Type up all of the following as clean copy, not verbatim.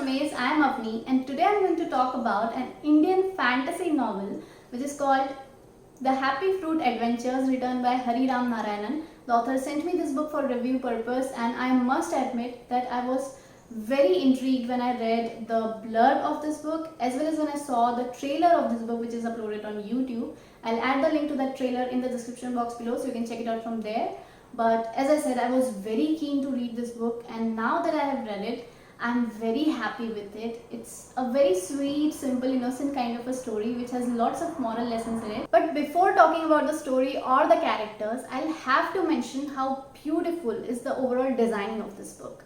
Amaze. I am Avni and today I am going to talk about an Indian fantasy novel which is called The Happy Fruit Adventures, written by Narayanan. The author sent me this book for review purpose and I must admit that I was very intrigued when I read the blurb of this book as well as when I saw the trailer of this book, which is uploaded on YouTube. I'll add the link to that trailer in the description box below so you can check it out from there. But as I said, I was very keen to read this book, and now that I have read it, I'm very happy with it. It's a very sweet, simple, innocent kind of a story which has lots of moral lessons in it. But before talking about the story or the characters, I'll have to mention how beautiful is the overall design of this book.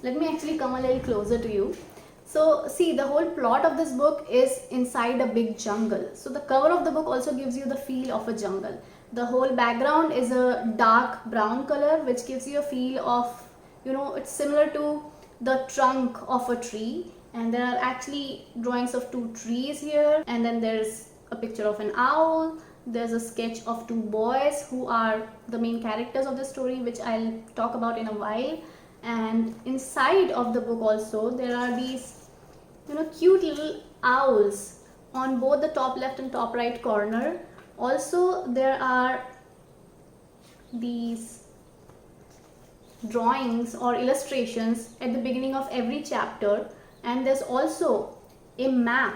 Let me actually come a little closer to you. So see, the whole plot of this book is inside a big jungle. So the cover of the book also gives you the feel of a jungle. The whole background is a dark brown color which gives you a feel of, it's similar to the trunk of a tree, and there are actually drawings of two trees here, and then there's a picture of an owl. There's a sketch of two boys who are the main characters of the story, which I'll talk about in a while. And inside of the book also there are these cute little owls on both the top left and top right corner. Also there are these drawings or illustrations at the beginning of every chapter, and there's also a map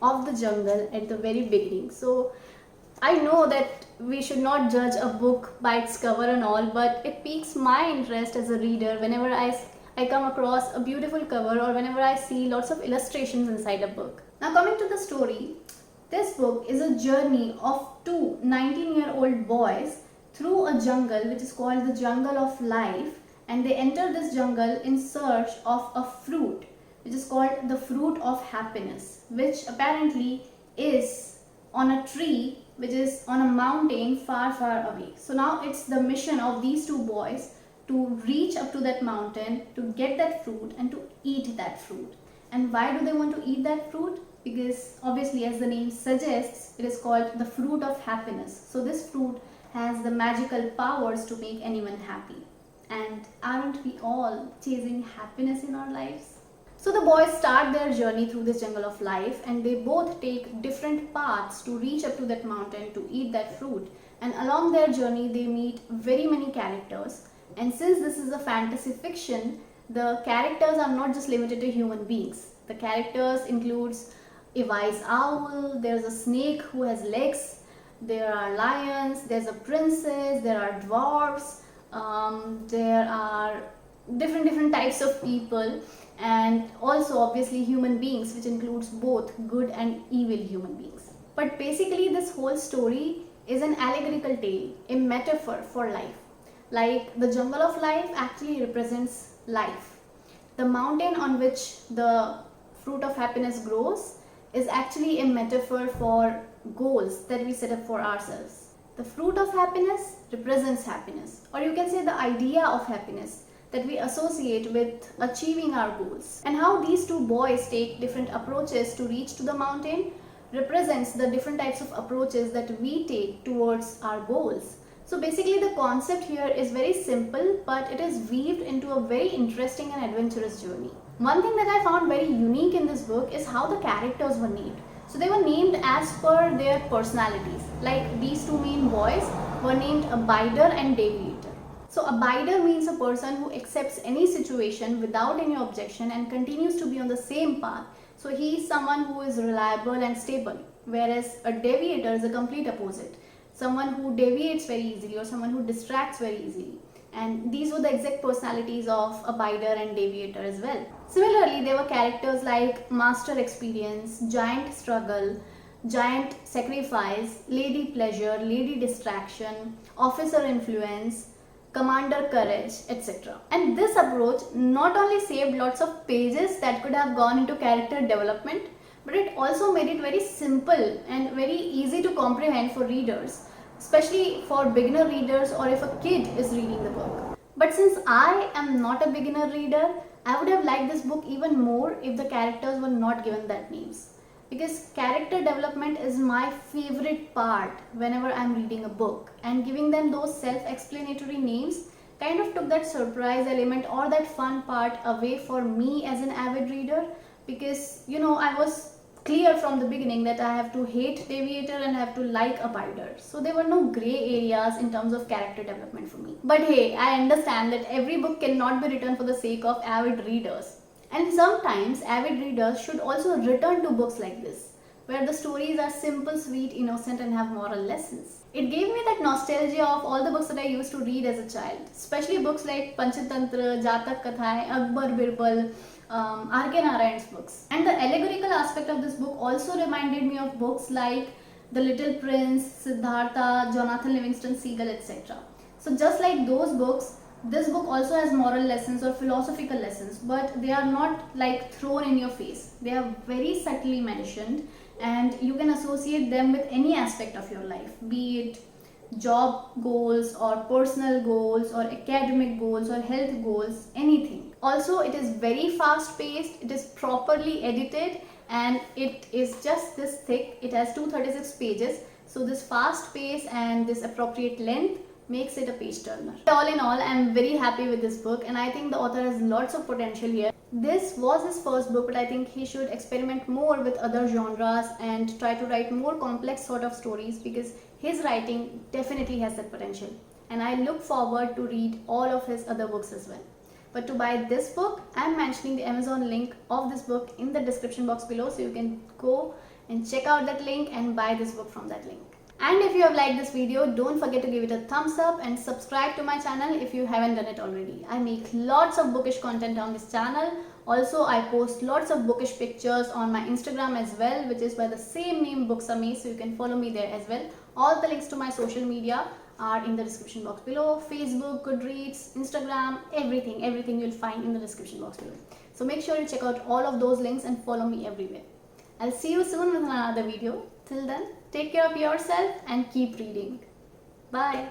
of the jungle at the very beginning. So I know that we should not judge a book by its cover and all, but it piques my interest as a reader whenever I come across a beautiful cover or whenever I see lots of illustrations inside a book. Now coming to the story, this book is a journey of two 19-year-old boys through a jungle which is called the Jungle of Life, and they enter this jungle in search of a fruit which is called the Fruit of Happiness, which apparently is on a tree which is on a mountain far away. So now it's the mission of these two boys to reach up to that mountain, to get that fruit and to eat that fruit. And why do they want to eat that fruit? Because obviously, as the name suggests, it is called the Fruit of Happiness. So this fruit has the magical powers to make anyone happy. And aren't we all chasing happiness in our lives? So the boys start their journey through this jungle of life, and they both take different paths to reach up to that mountain to eat that fruit. And along their journey they meet very many characters, and since this is a fantasy fiction, the characters are not just limited to human beings. The characters includes a wise owl, there's a snake who has legs, there are lions, there's a princess, there are dwarves, there are different types of people, and also obviously human beings, which includes both good and evil human beings. But basically this whole story is an allegorical tale, a metaphor for life. Like the Jungle of Life actually represents life. The mountain on which the Fruit of Happiness grows is actually a metaphor for goals that we set up for ourselves. The Fruit of Happiness represents happiness, or you can say the idea of happiness that we associate with achieving our goals. And how these two boys take different approaches to reach to the mountain represents the different types of approaches that we take towards our goals. So basically the concept here is very simple, but it is weaved into a very interesting and adventurous journey. One thing that I found very unique in this book is how the characters were named. So they were named as per their personalities. Like these two main boys were named Abider and Deviator. So abider means a person who accepts any situation without any objection and continues to be on the same path. So he is someone who is reliable and stable, whereas a deviator is a complete opposite. Someone who deviates very easily or someone who distracts very easily. And these were the exact personalities of abider and deviator as well. Similarly, there were characters like Master Experience, Giant Struggle, Giant Sacrifice, Lady Pleasure, Lady Distraction, Officer Influence, Commander Courage, etc. And this approach not only saved lots of pages that could have gone into character development, but it also made it very simple and very easy to comprehend for readers, especially for beginner readers or if a kid is reading the book. But since I am not a beginner reader, I would have liked this book even more if the characters were not given that names. Because character development is my favorite part whenever I'm reading a book, and giving them those self-explanatory names kind of took that surprise element or that fun part away for me as an avid reader, because I was clear from the beginning that I have to hate Deviator and have to like Abider. So there were no gray areas in terms of character development for me. But hey, I understand that every book cannot be written for the sake of avid readers. And sometimes avid readers should also return to books like this, where the stories are simple, sweet, innocent and have moral lessons. It gave me that nostalgia of all the books that I used to read as a child, especially books like Panchatantra, Jatak Kathaएं, Akbar Birbal, R.K. Narayan's books. And the allegorical aspect of this book also reminded me of books like The Little Prince, Siddhartha, Jonathan Livingston Seagull, etc. So just like those books, this book also has moral lessons or philosophical lessons, but they are not like thrown in your face. They are very subtly mentioned and you can associate them with any aspect of your life, be it job goals or personal goals or academic goals or health goals, anything. Also, it is very fast paced, it is properly edited, and it is just this thick. It has 236 pages. So this fast pace and this appropriate length makes it a page turner. All in all, I am very happy with this book and I think the author has lots of potential here. This was his first book, but I think he should experiment more with other genres and try to write more complex sort of stories, because his writing definitely has that potential. And I look forward to read all of his other books as well. But to buy this book, I am mentioning the Amazon link of this book in the description box below, so you can go and check out that link and buy this book from that link. And if you have liked this video, don't forget to give it a thumbs up and subscribe to my channel if you haven't done it already. I make lots of bookish content on this channel. Also, I post lots of bookish pictures on my Instagram as well, which is by the same name, Booksami, so you can follow me there as well. All the links to my social media are in the description box below. Facebook, Goodreads, Instagram, everything you'll find in the description box below. So make sure you check out all of those links and follow me everywhere. I'll see you soon with another video. Till then, take care of yourself and keep reading. Bye.